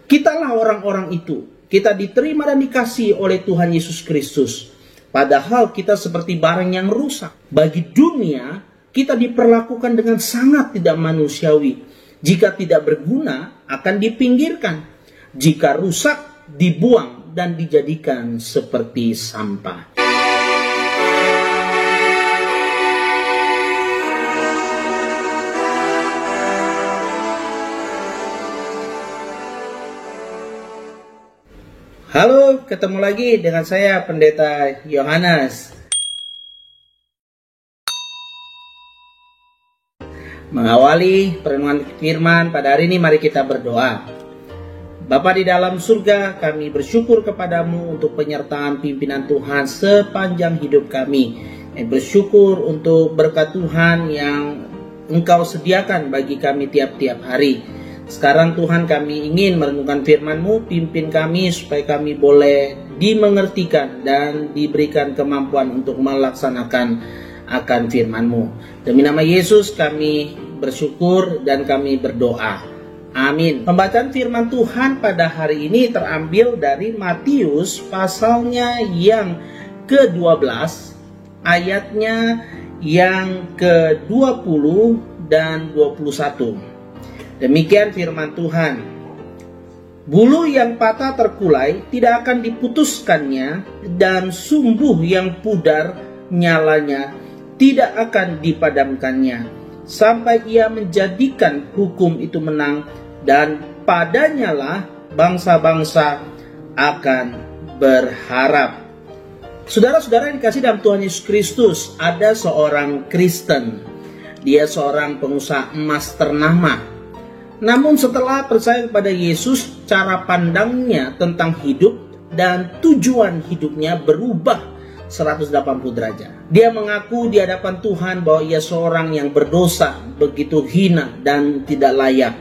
Kitalah orang-orang itu. Kita diterima dan dikasihi oleh Tuhan Yesus Kristus. Padahal kita seperti barang yang rusak. Bagi dunia, kita diperlakukan dengan sangat tidak manusiawi. Jika tidak berguna, akan dipinggirkan. Jika rusak, dibuang dan dijadikan seperti sampah. Halo, ketemu lagi dengan saya Pendeta Yohanes. Mengawali perenungan firman pada hari ini, mari kita berdoa. Bapa di dalam surga, kami bersyukur kepadamu untuk penyertaan pimpinan Tuhan sepanjang hidup kami. Bersyukur untuk berkat Tuhan yang Engkau sediakan bagi kami tiap-tiap hari. Sekarang Tuhan, kami ingin merenungkan firman-Mu, pimpin kami supaya kami boleh dimengertikan dan diberikan kemampuan untuk melaksanakan akan firman-Mu. Demi nama Yesus kami bersyukur dan kami berdoa. Amin. Pembacaan firman Tuhan pada hari ini terambil dari Matius pasalnya yang ke-12, ayatnya yang ke-20 dan 21. Demikian firman Tuhan. Bulu yang patah terkulai tidak akan diputuskannya, dan sumbu yang pudar nyalanya tidak akan dipadamkannya, sampai ia menjadikan hukum itu menang, dan padanyalah bangsa-bangsa akan berharap. Saudara-saudara yang dikasihi dalam Tuhan Yesus Kristus, ada seorang Kristen. Dia seorang pengusaha emas ternama. Namun setelah percaya kepada Yesus, cara pandangnya tentang hidup dan tujuan hidupnya berubah 180 derajat. Dia mengaku di hadapan Tuhan bahwa ia seorang yang berdosa, begitu hina dan tidak layak.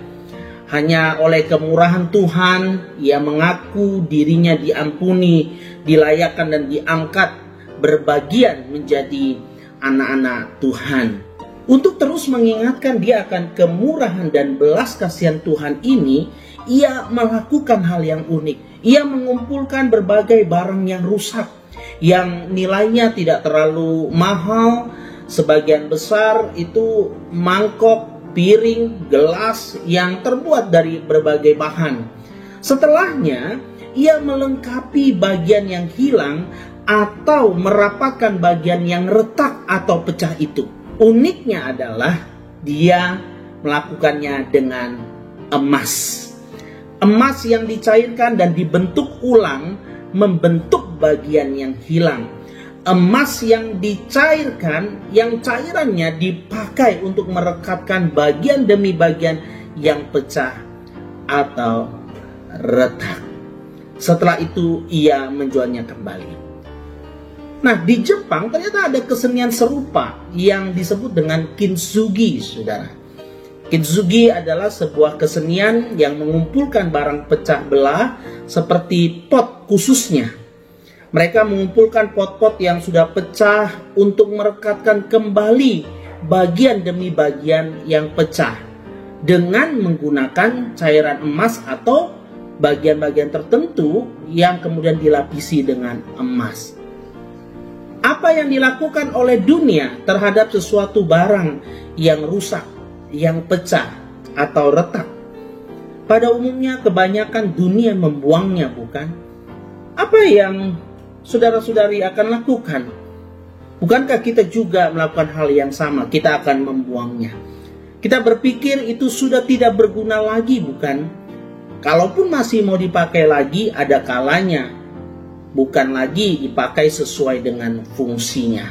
Hanya oleh kemurahan Tuhan, ia mengaku dirinya diampuni, dilayakkan dan diangkat berbagian menjadi anak-anak Tuhan. Untuk terus mengingatkan dia akan kemurahan dan belas kasihan Tuhan ini, ia melakukan hal yang unik. Ia mengumpulkan berbagai barang yang rusak, yang nilainya tidak terlalu mahal. Sebagian besar itu mangkok, piring, gelas yang terbuat dari berbagai bahan. Setelahnya, ia melengkapi bagian yang hilang atau merapatkan bagian yang retak atau pecah itu. Uniknya adalah dia melakukannya dengan emas. Emas yang dicairkan dan dibentuk ulang membentuk bagian yang hilang. Emas yang dicairkan, yang cairannya dipakai untuk merekatkan bagian demi bagian yang pecah atau retak. Setelah itu ia menjualnya kembali. Nah, di Jepang ternyata ada kesenian serupa yang disebut dengan kintsugi, saudara. Kintsugi adalah sebuah kesenian yang mengumpulkan barang pecah belah seperti pot khususnya. Mereka mengumpulkan pot-pot yang sudah pecah untuk merekatkan kembali bagian demi bagian yang pecah dengan menggunakan cairan emas atau bagian-bagian tertentu yang kemudian dilapisi dengan emas. Apa yang dilakukan oleh dunia terhadap sesuatu barang yang rusak, yang pecah, atau retak? Pada umumnya kebanyakan dunia membuangnya, bukan? Apa yang saudara-saudari akan lakukan? Bukankah kita juga melakukan hal yang sama? Kita akan membuangnya. Kita berpikir itu sudah tidak berguna lagi, bukan? Kalaupun masih mau dipakai lagi, ada kalanya bukan lagi dipakai sesuai dengan fungsinya.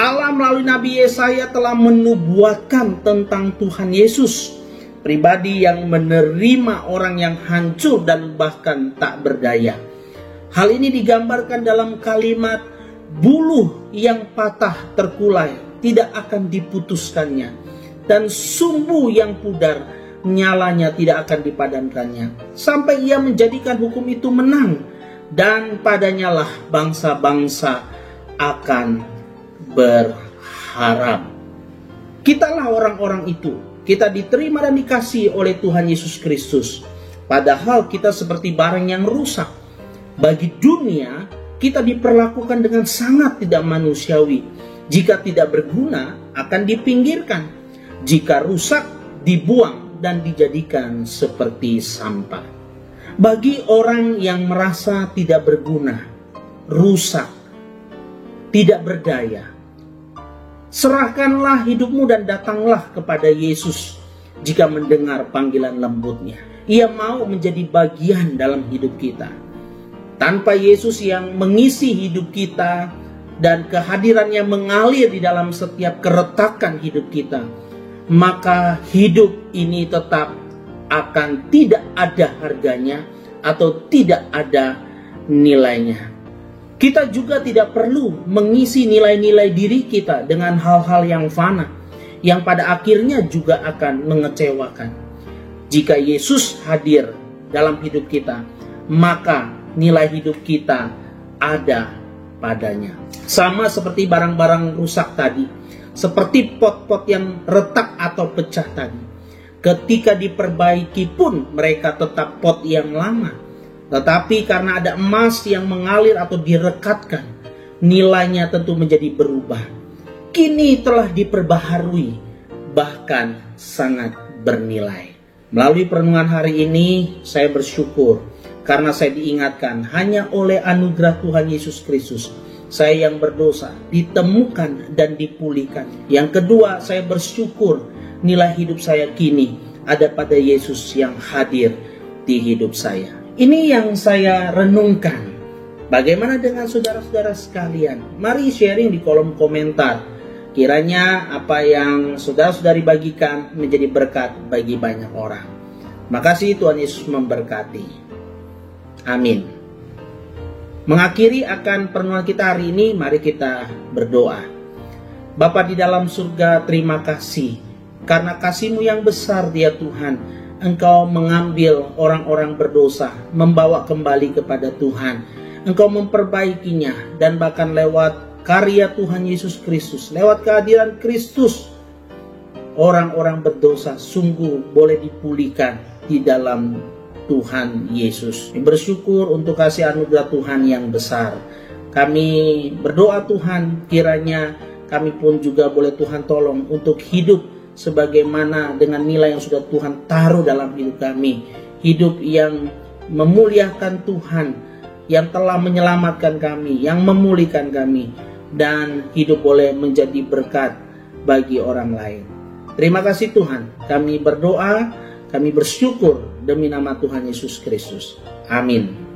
Allah melalui Nabi Yesaya telah menubuatkan tentang Tuhan Yesus, pribadi yang menerima orang yang hancur dan bahkan tak berdaya. Hal ini digambarkan dalam kalimat, bulu yang patah terkulai tidak akan diputuskannya, dan sumbu yang pudar nyalanya tidak akan dipadamkannya, sampai ia menjadikan hukum itu menang, dan padanyalah bangsa-bangsa akan berharap. Kitalah orang-orang itu. Kita diterima dan dikasihi oleh Tuhan Yesus Kristus. Padahal kita seperti barang yang rusak. Bagi dunia, kita diperlakukan dengan sangat tidak manusiawi. Jika tidak berguna, akan dipinggirkan. Jika rusak, dibuang dan dijadikan seperti sampah. Bagi orang yang merasa tidak berguna, rusak, tidak berdaya, serahkanlah hidupmu dan datanglah kepada Yesus jika mendengar panggilan lembutnya. Ia mau menjadi bagian dalam hidup kita. Tanpa Yesus yang mengisi hidup kita dan kehadirannya mengalir di dalam setiap keretakan hidup kita, maka hidup ini tetap akan tidak ada harganya atau tidak ada nilainya. Kita juga tidak perlu mengisi nilai-nilai diri kita dengan hal-hal yang fana, yang pada akhirnya juga akan mengecewakan. Jika Yesus hadir dalam hidup kita, maka nilai hidup kita ada padanya. Sama seperti barang-barang rusak tadi, seperti pot-pot yang retak atau pecah tadi. Ketika diperbaiki pun mereka tetap pot yang lama. Tetapi karena ada emas yang mengalir atau direkatkan, nilainya tentu menjadi berubah. Kini telah diperbaharui, bahkan sangat bernilai. Melalui perenungan hari ini, saya bersyukur karena saya diingatkan hanya oleh anugerah Tuhan Yesus Kristus saya yang berdosa ditemukan dan dipulihkan. Yang kedua, saya bersyukur nilai hidup saya kini ada pada Yesus yang hadir di hidup saya. Ini yang saya renungkan. Bagaimana dengan saudara-saudara sekalian? Mari sharing di kolom komentar. Kiranya apa yang saudara-saudari bagikan menjadi berkat bagi banyak orang. Makasih, Tuhan Yesus memberkati. Amin. Mengakhiri akan perenungan kita hari ini, mari kita berdoa. Bapa di dalam surga, terima kasih karena kasih-Mu yang besar ya Tuhan. Engkau mengambil orang-orang berdosa, membawa kembali kepada Tuhan. Engkau memperbaikinya, dan bahkan lewat karya Tuhan Yesus Kristus, lewat kehadiran Kristus, orang-orang berdosa sungguh boleh dipulihkan di dalam Tuhan Yesus. Bersyukur untuk kasih anugerah Tuhan yang besar. Kami berdoa Tuhan, kiranya kami pun juga boleh Tuhan tolong untuk hidup sebagaimana dengan nilai yang sudah Tuhan taruh dalam hidup kami. Hidup yang memuliakan Tuhan, yang telah menyelamatkan kami, yang memulihkan kami, dan hidup boleh menjadi berkat bagi orang lain. Terima kasih Tuhan, kami berdoa, kami bersyukur demi nama Tuhan Yesus Kristus. Amin.